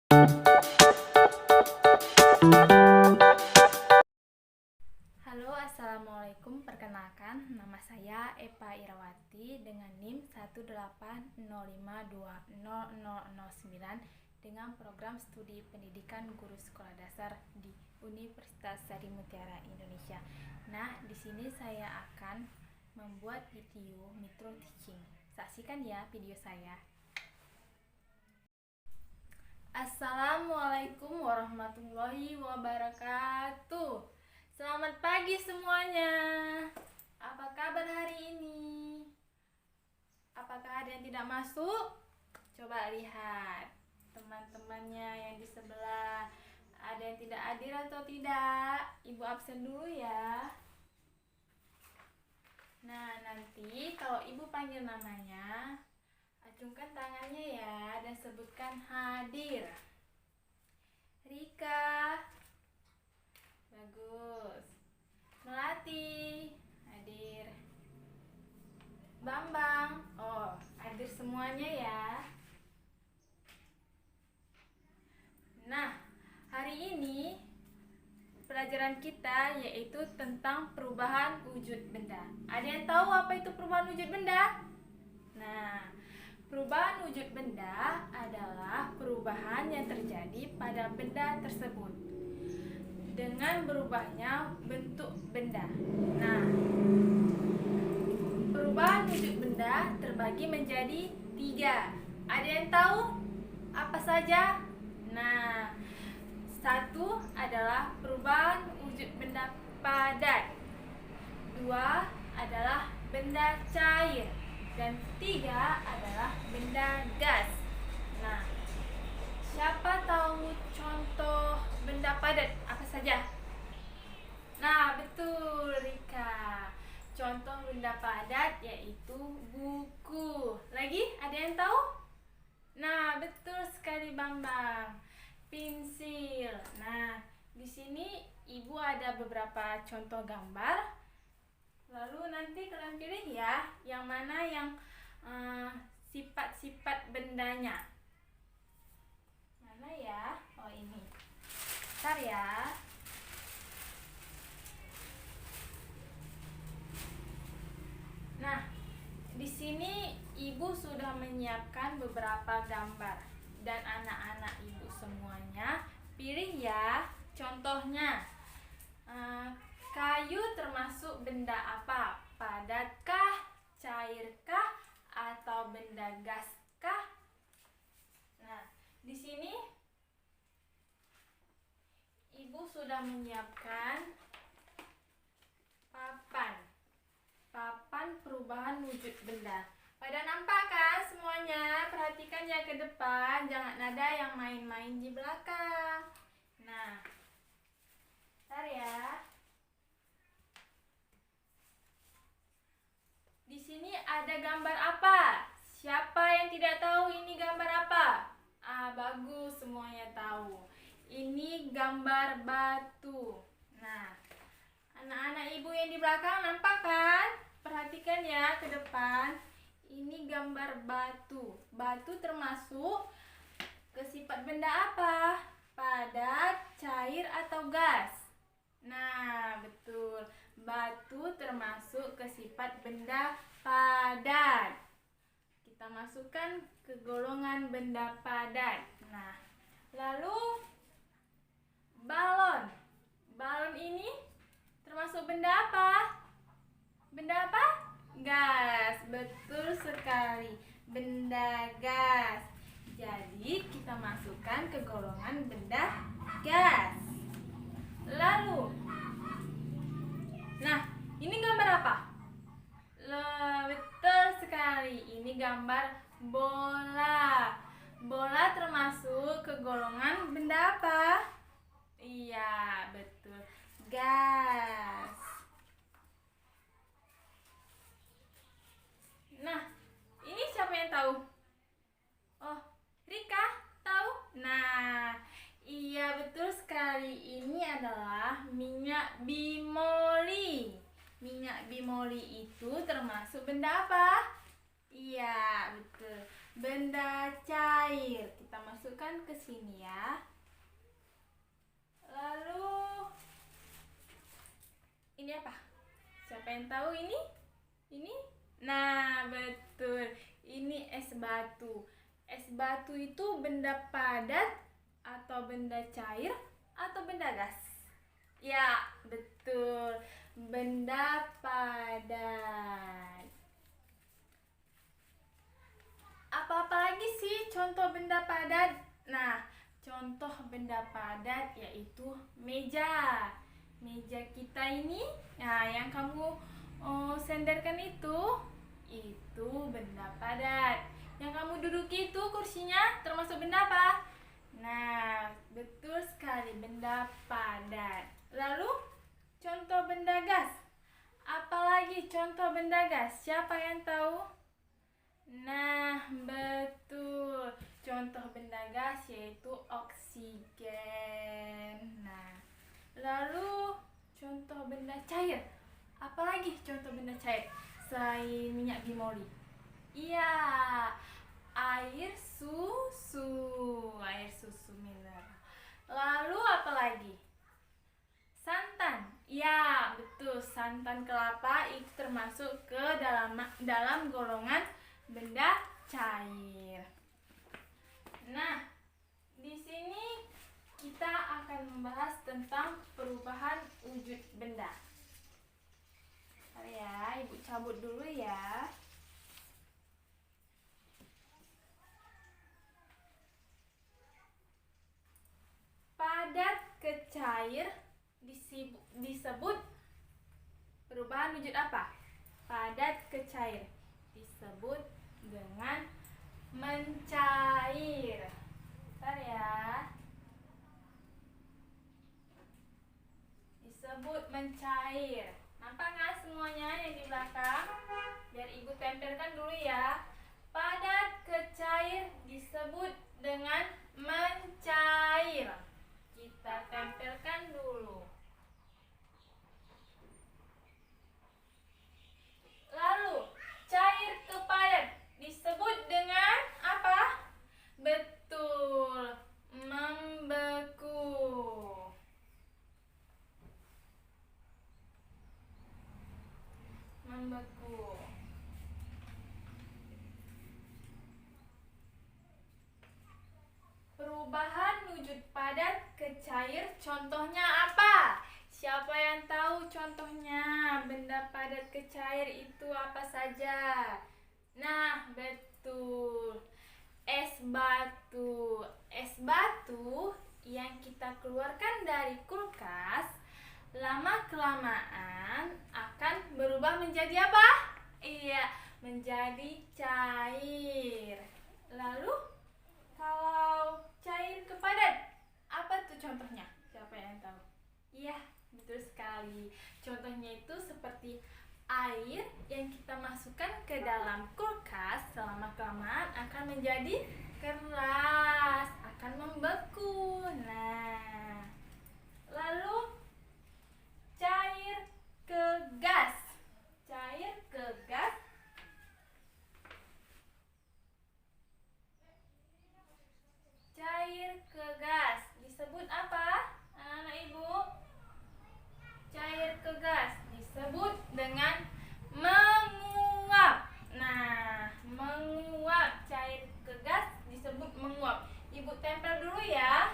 Halo, assalamualaikum. Perkenalkan, nama saya Epa Irawati dengan NIM 180520009 dengan program studi pendidikan guru sekolah dasar di Universitas Sari Mutiara Indonesia. Nah, di sini saya akan membuat video micro teaching. Saksikan ya video saya. Assalamualaikum warahmatullahi wabarakatuh. Selamat pagi semuanya. Apa kabar hari ini? Apakah ada yang tidak masuk? Coba lihat teman-temannya yang di sebelah. Ada yang tidak hadir atau tidak? Ibu absen dulu ya. Nah, nanti kalau ibu panggil namanya, acungkan tangannya ya dan sebutkan hadir. Rika, bagus. Melati, hadir. Bambang, oh hadir semuanya ya. Nah, hari ini pelajaran kita yaitu tentang perubahan wujud benda. Ada yang tahu apa itu perubahan wujud benda? Nah, perubahan wujud benda adalah perubahan yang terjadi pada benda tersebut dengan berubahnya bentuk benda. Nah, perubahan wujud benda terbagi menjadi 3. Ada yang tahu apa saja? Nah, 1 adalah perubahan wujud benda padat, 2 adalah benda cair, dan 3 adalah benda gas. Nah, siapa tahu contoh benda padat apa saja? Nah, betul Rika. Contoh benda padat yaitu buku. Lagi ada yang tahu? Nah, betul sekali Bambang. Pensil. Nah, di sini Ibu ada beberapa contoh gambar. Lalu nanti kalian pilih ya, yang mana yang sifat-sifat bendanya. Mana ya? Oh, ini. Bentar ya. Nah, di sini Ibu sudah menyiapkan beberapa gambar dan anak-anak Ibu semuanya pilih ya contohnya. Kayu termasuk benda apa? Padatkah, cairkah, atau benda gaskah? Nah, di sini Ibu sudah menyiapkan papan perubahan wujud benda. Pada nampak kan semuanya? Perhatikan ya ke depan, jangan ada yang main-main di belakang. Nah, bentar ya. Di sini ada gambar apa? Siapa yang tidak tahu ini gambar apa? Bagus, semuanya tahu. Ini gambar batu. Nah, anak-anak Ibu yang di belakang nampak kan? Perhatikan ya ke depan. Ini gambar batu. Batu termasuk ke sifat benda apa? Padat, cair, atau gas? Nah, betul. Batu termasuk ke sifat benda padat. Kita masukkan ke golongan benda padat. Nah, lalu balon. Balon ini termasuk benda apa? Benda apa? Gas. Betul sekali. Benda gas. Jadi kita masukkan ke golongan benda gas. Lalu, nah, ini gambar apa? Betul sekali. Ini gambar bola. Bola termasuk ke golongan benda apa? Iya, betul. Gas. Nah, ini siapa yang tahu? Oh, Rika tahu? Nah, iya betul sekali. Ini adalah minyak bimoli. Minyak bimoli itu termasuk benda apa? Iya, betul. benda cair. Kita masukkan ke sini ya. Lalu ini apa? Siapa yang tahu ini? Ini? Nah, betul. Ini es batu. Es batu itu benda padat atau benda cair atau benda gas? Ya, betul. Benda padat. Apa-apa lagi sih contoh benda padat? Nah, contoh benda padat yaitu meja. Meja kita ini, nah yang kamu senderkan itu benda padat. Yang kamu duduki itu kursinya termasuk benda apa? Nah, betul sekali, benda padat. Lalu contoh benda gas. Apalagi contoh benda gas? Siapa yang tahu? Nah, betul. Contoh benda gas yaitu oksigen. Nah, lalu contoh benda cair. Apalagi contoh benda cair selain minyak bimoli? Iya, air susu. Air susu mineral. Lalu apa lagi? Santan. Ya, betul. Santan kelapa itu termasuk ke dalam golongan benda cair. Nah, di sini kita akan membahas tentang perubahan wujud benda. Bentar ya, Ibu cabut dulu ya. Padat ke cair disebut perubahan wujud apa? Padat ke cair disebut dengan mencair. Bentar ya. Disebut mencair. Nampak nggak semuanya yang di belakang? Biar Ibu tempelkan dulu ya. Padat ke cair disebut dengan mencair. Kita tempelkan dulu. Lalu, cair ke padat disebut dengan apa? Betul, membeku. Membeku. Perubahan wujud padat ke cair contohnya apa? Siapa yang tahu contohnya benda padat ke cair itu apa saja? Nah, betul. Es batu. Es batu yang kita keluarkan dari kulkas lama-kelamaan akan berubah menjadi apa? Iya, menjadi cair. Lalu kalau cair ke padat, apa tuh contohnya? Siapa yang tahu? Iya, betul sekali. Contohnya itu seperti air yang kita masukkan ke dalam kulkas selama-kelamaan akan menjadi keras, akan membeku. Nah, lalu cair ke gas. Cair ke gas disebut apa? Anak-anak Ibu? Cair ke gas disebut dengan menguap. Nah, menguap. Cair ke gas disebut menguap. Ibu tempel dulu ya.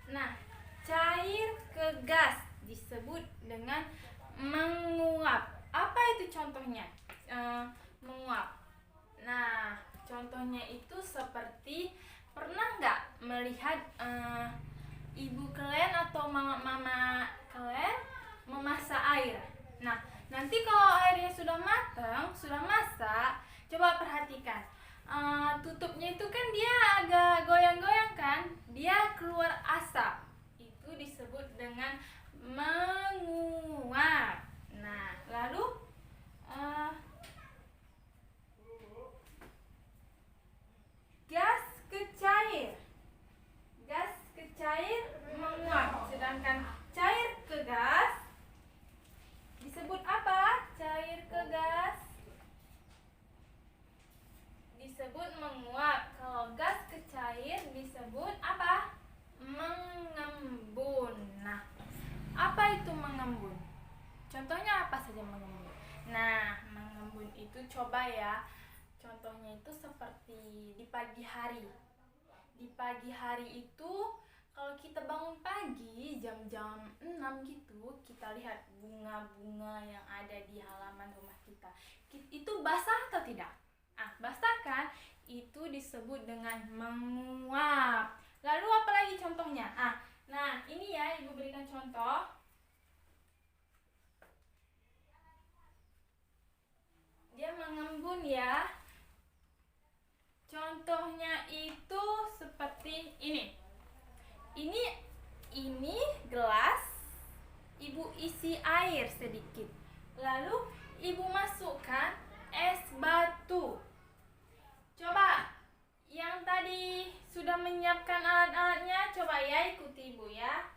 Nah, cair ke gas disebut dengan menguap. Apa itu contohnya? Menguap. Nah, contohnya itu seperti pernah nggak melihat ibu kalian atau mama kalian memasak air? Nah, Nanti kalau airnya sudah matang, sudah masak, coba perhatikan. Tutupnya itu kan dia agak goyang-goyang kan, dia keluar asap. Itu disebut dengan menguap. Nah, lalu gas ke cair. Gas ke cair menguap, sedangkan cair ke gas disebut apa? Cair ke gas disebut menguap. Kalau gas ke cair disebut apa? Mengembun. Nah, apa itu mengembun? Contohnya apa saja mengembun? Nah, mengembun itu coba ya. Contohnya itu seperti di pagi hari. Di pagi hari itu kalau kita bangun pagi jam-jam 6 gitu, kita lihat bunga-bunga yang ada di halaman rumah kita. Itu basah atau tidak? Basah kan? Itu disebut dengan menguap. Lalu apa lagi contohnya? Nah, ini ya Ibu berikan contoh. Dia mengembun ya. Contohnya itu seperti ini. Ini gelas, Ibu isi air sedikit. Lalu Ibu masukkan es batu. Coba yang tadi sudah menyiapkan alat-alatnya, coba ya ikuti Ibu ya.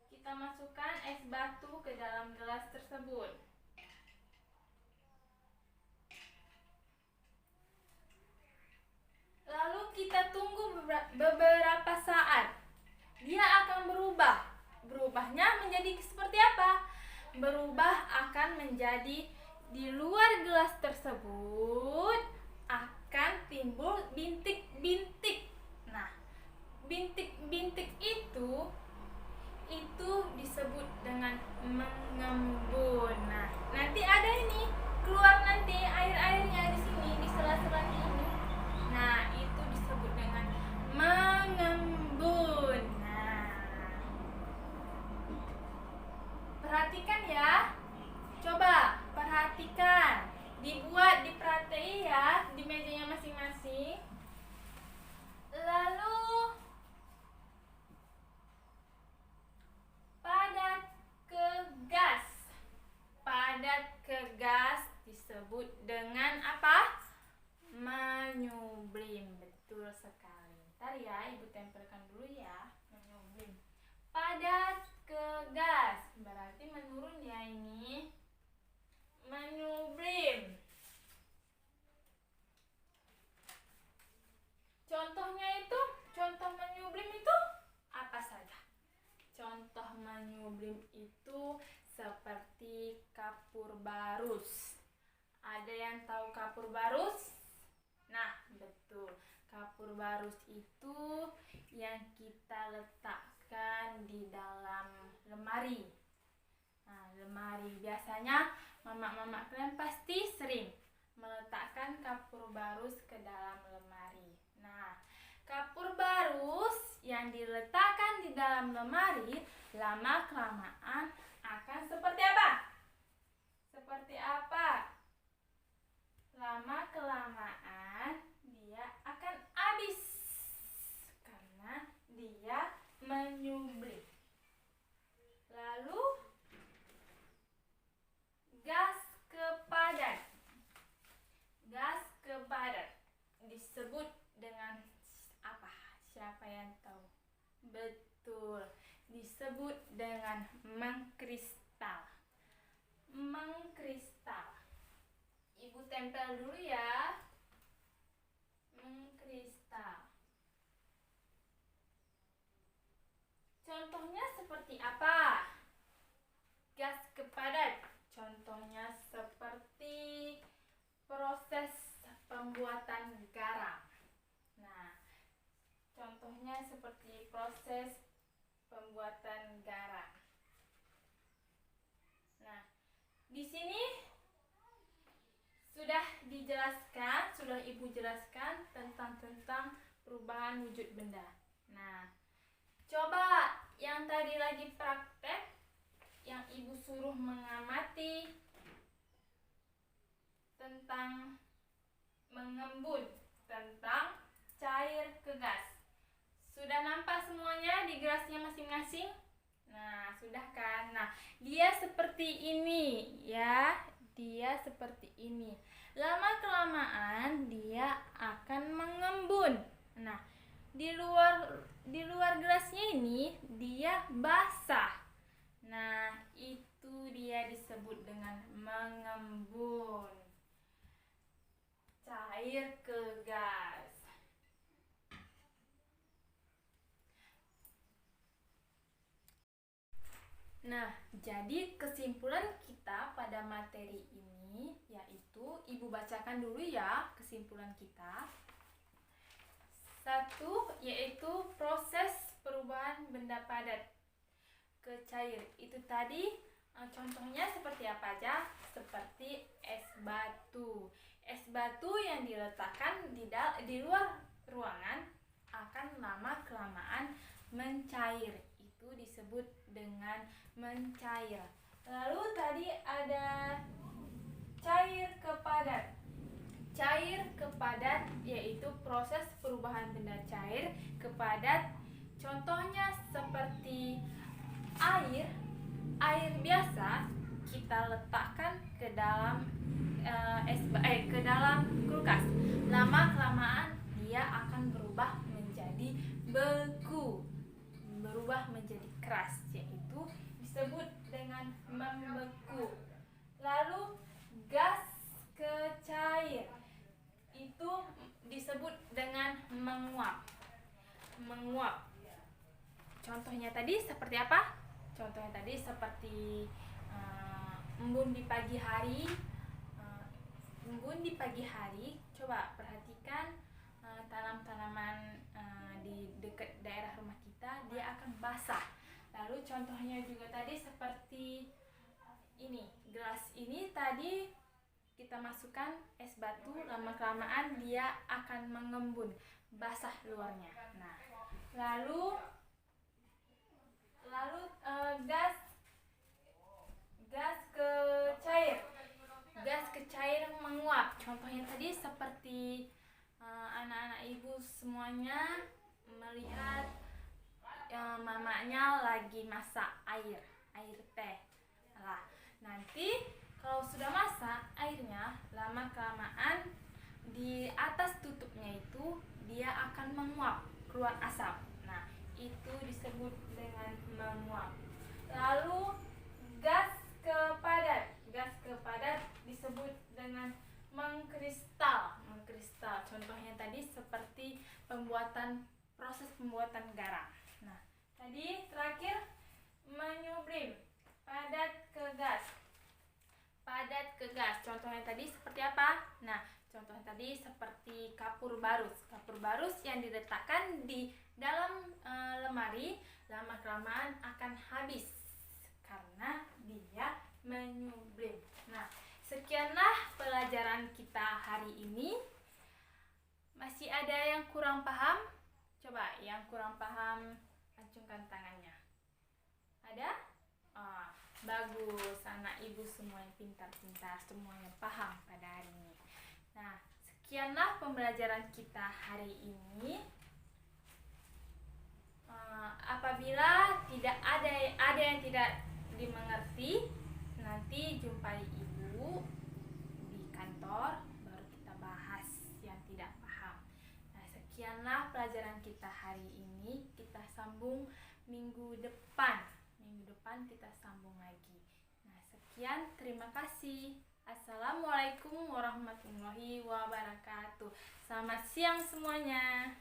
Kita masukkan es batu ke dalam gelas tersebut. Lalu kita tunggu beberapa saat. Dia akan berubah. Berubahnya menjadi seperti apa? Berubah akan menjadi di luar gelas tersebut akan timbul bintik-bintik. Nah, bintik-bintik itu disebut dengan mengembun. Nah, nanti ada ini keluar nanti air-airnya di sini di sela-selanya ini. Nah, itu disebut dengan mengembun. Nah, perhatikan ya. Coba perhatikan. Dibuat, dipraktek ya di mejanya masing-masing. Lalu padat ke gas. Padat ke gas disebut dengan apa? Menyublim. Betul sekali. Ntar ya Ibu tempelkan dulu ya. Menyublim. Padat ke gas berarti menurun ya ini. Menyublim. Contoh menyublim itu apa saja? Contoh menyublim itu seperti kapur barus. Ada yang tahu kapur barus? Nah, betul. Kapur barus itu yang kita letakkan di dalam lemari. Nah, lemari biasanya mama-mama kalian pasti sering meletakkan kapur barus ke dalam lemari. Nah, kapur barus yang diletakkan di dalam lemari lama-kelamaan akan seperti apa? Seperti apa? Lama-kelamaan dia akan habis karena dia menyublim. Lalu gas ke padat. Gas ke padat disebut dengan apa? Siapa yang tahu? Betul, disebut dengan mengkristal. Mengkristal. Ibu tempel dulu ya. Mengkristal. Contohnya seperti apa? Gas ke padat. Contohnya seperti proses pembuatan garam. Nah, contohnya seperti proses pembuatan garam. Nah, di sini sudah dijelaskan, sudah Ibu jelaskan tentang perubahan wujud benda. Nah, coba yang tadi lagi praktek, yang Ibu suruh mengamati tentang mengembun, tentang cair ke gas. Sudah nampak semuanya di gelasnya masing-masing? Nah, sudah kan? Nah, dia seperti ini ya. Dia seperti ini. Lama-kelamaan dia akan mengembun. Nah, di luar gelasnya ini dia basah. Nah, itu dia disebut dengan mengembun. Cair ke gas. Nah, jadi kesimpulan kita pada materi ini yaitu, Ibu bacakan dulu ya kesimpulan kita. 1. Yaitu proses perubahan benda padat ke cair. Itu tadi contohnya seperti apa aja? Seperti es batu. Es batu yang diletakkan di luar ruangan akan lama-kelamaan mencair. Itu disebut dengan mencair. Lalu tadi ada cair ke padat. Cair ke padat yaitu proses perubahan benda cair ke padat. Contohnya seperti air. Air biasa kita letakkan ke dalam ke dalam kulkas. Lama-kelamaan dia akan berubah menjadi beku, berubah menjadi keras, yaitu disebut dengan membeku. Lalu gas ke cair itu disebut dengan menguap. Menguap. Contohnya tadi seperti apa? Contohnya tadi seperti embun di pagi hari. Embun di pagi hari, coba perhatikan tanaman-tanaman di dekat daerah rumah kita, dia akan basah. Lalu contohnya juga tadi seperti ini, gelas ini tadi kita masukkan es batu, lama-kelamaan dia akan mengembun, basah luarnya. Nah, lalu gas ke cair. Gas ke cair menguap. Contohnya tadi seperti anak-anak ibu semuanya melihat mamanya lagi masak air teh. Nah, nanti kalau sudah masak airnya, lama-kelamaan di atas tutupnya itu dia akan menguap, keluar asap. Nah, itu disebut dengan menguap. Lalu gas ke padat. Gas ke padat disebut dengan mengkristal. Mengkristal. Contohnya tadi seperti proses pembuatan garam. Nah, tadi terakhir menyublim. Padat ke gas. Padat ke gas. Contohnya tadi seperti apa? Nah, contohnya tadi seperti kapur barus. Kapur barus yang diletakkan di dalam lemari, lama-kelamaan akan habis karena dia menyublim. Nah, sekianlah pelajaran kita hari ini. Masih ada yang kurang paham? Coba yang kurang paham acungkan tangannya. Ada? Bagus, anak ibu semua yang pintar-pintar, semua yang paham pada hari ini. Nah, sekianlah pembelajaran kita hari ini. Apabila tidak ada yang tidak dimengerti, nanti jumpai ibu di kantor, baru kita bahas yang tidak paham. Nah, sekianlah pelajaran kita hari ini. Kita sambung minggu depan. Minggu depan kita sambung lagi. Nah, sekian, terima kasih. Assalamualaikum warahmatullahi wabarakatuh. Selamat siang semuanya.